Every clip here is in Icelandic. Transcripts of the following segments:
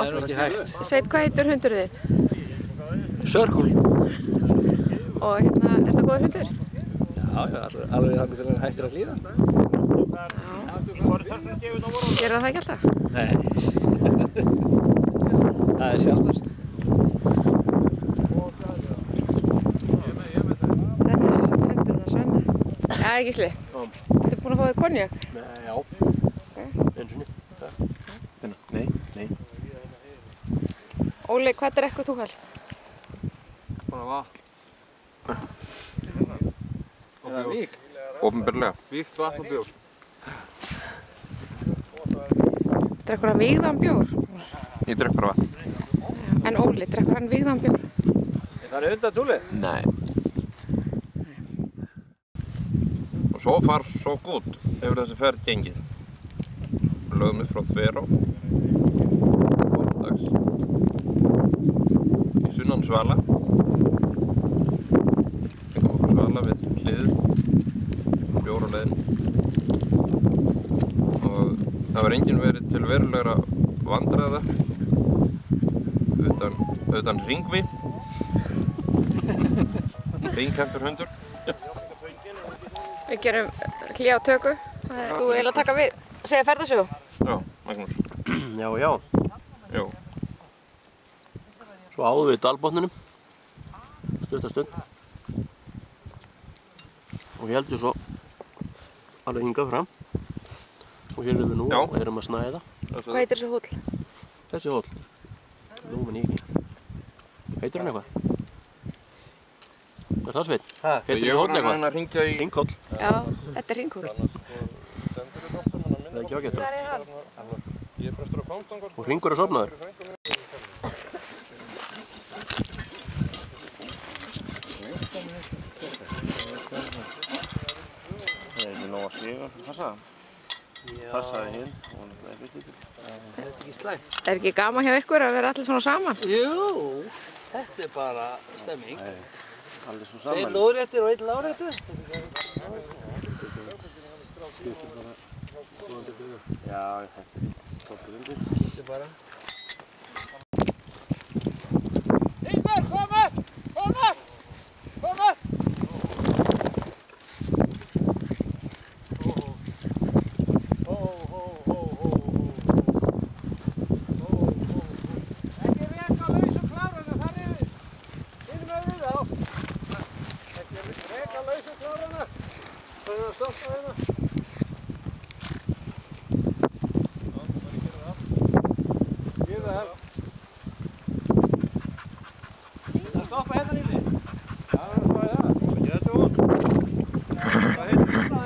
Það er ekki hægt. Sveit, hvað heitir hundur þinn? Sörkul. Og hérna, er það góður hundur? Já, alveg þannig til hann hættir að hlýða. Gerir það ekki alltaf? Nei. Það er sjaldnast. Þetta er sem sagt hundurinn að Svenna. Já, Gísli. Ertu búinn að fá þig konjak? Já. Einu sinni. Nei. Óli, hvað drekkur þú helst? Bara vatn. Eða vík. Opinberlega. Víkt vatn og bjór. Drekkur hann vígðan bjór? Ég drekk bara vatn. En Óli, drekkur hann vígðan bjór? Það er undatúlið? Nei. Og svo far svo gott hefur þessi ferð gengið. Við lögum upp frá Þverá. Morgundags. Í sunnan Svala. Fengum okkur Svala við hliðið. Bjór á leiðinni. Og það var enginn verið til verulegra vandræða utan Hringvi. Hringhentur hundur. Við gerum hlé á töku. Þú eiginlega taka við, segja ferðasögu. Já, Magnús. Já. Jú. Svo áðum við dalbotninum. Stund. Og við heldum svo alveg hingað fram. Og hér erum við nú og erum að snæða. Hvað heitir þessu hóll? Þessi hóll. Nú man ég ekki. Heitir hann eitthvað? Er það Sveinn? Heitir þessi hóll eitthvað? Ég var að hringja í... Hringhóll. Já, þetta er hringhóll. Það er ekki ágætt. Hvað er hann? Ég er prestur á Hvammstangar. Og hringur er sofnaður. Það er ekki nóg að svíga, passa. Passaði hinn. Er þetta ekki slæmt? Er ekki gaman hjá ykkur að vera allir svona saman? Jú, þetta er bara stemming. Allir svo Tveir saman. lóðréttir og einn láréttur. Já, þetta er stoltur undir. Þetta er bara... Ísberg, koma! Stoppa hérna nýli. Já, það er það. Ekki þessu hóll. Hvað heitir þetta?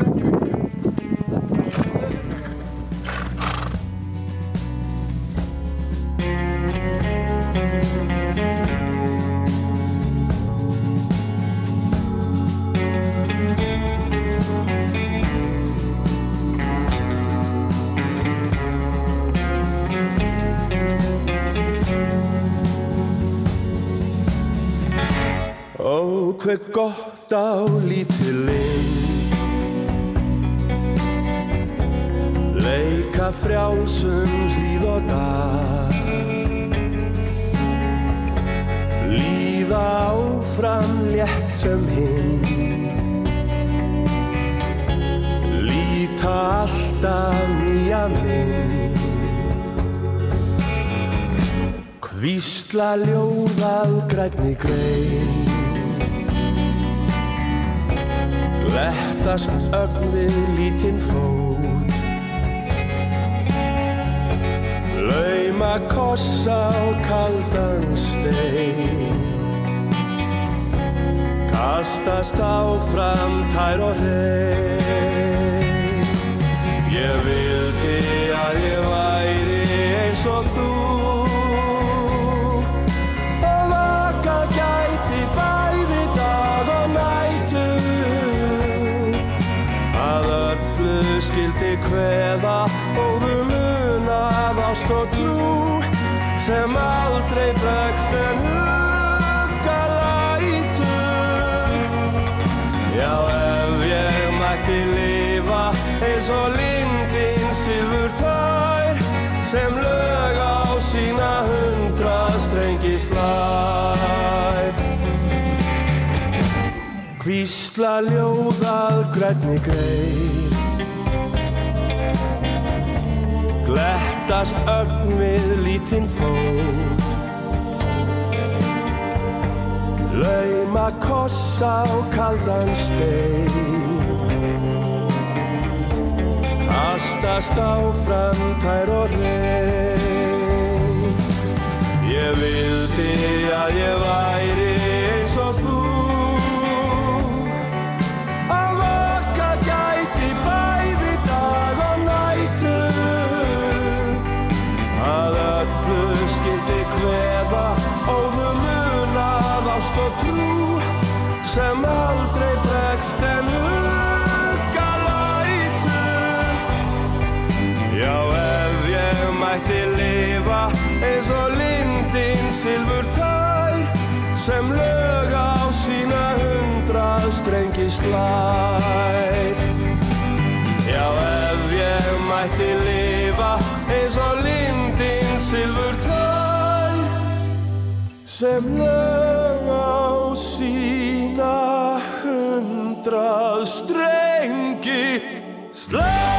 Ó, hve gott á lítilinn, leika frjálsum hlíð og dal, líða áfram létt sem hinn, líta alltaf nýja mynd, hvísla ljóðað grænni grein, lettast ögn við lítinn fót, lauma kossa á kaldan stein, kastast áfram tær og hrein. Ég vildi að ég væri eins og þú og vakað gæti bæði dag og nætur, að öllu skildi kveða óðu munað ást og trú sem aldrei bregst en huggar lætur. Já, ef ég mætti lifa eins og lindin silfurtær sem lög á sína hvísla ljóðað grænni grein, glettast ögn við lítinn fót, lauma kossa á kaldan stein, kastast áfram tær og reyn. Ég vildi að ég væri eins og þú, að vaka gæti bæði dag og nætur, að öllu skyldi kveða óðum munað ást og trú, sem aldrei bregst en ugga lætur. Já, ef ég mætti lifa eins og lindin silfurtær, sem lög á sína 100 strengi slær. Já, ef ég mætti lifa eins og lindin silfurtær, sem lög á sína 100 strengi slær.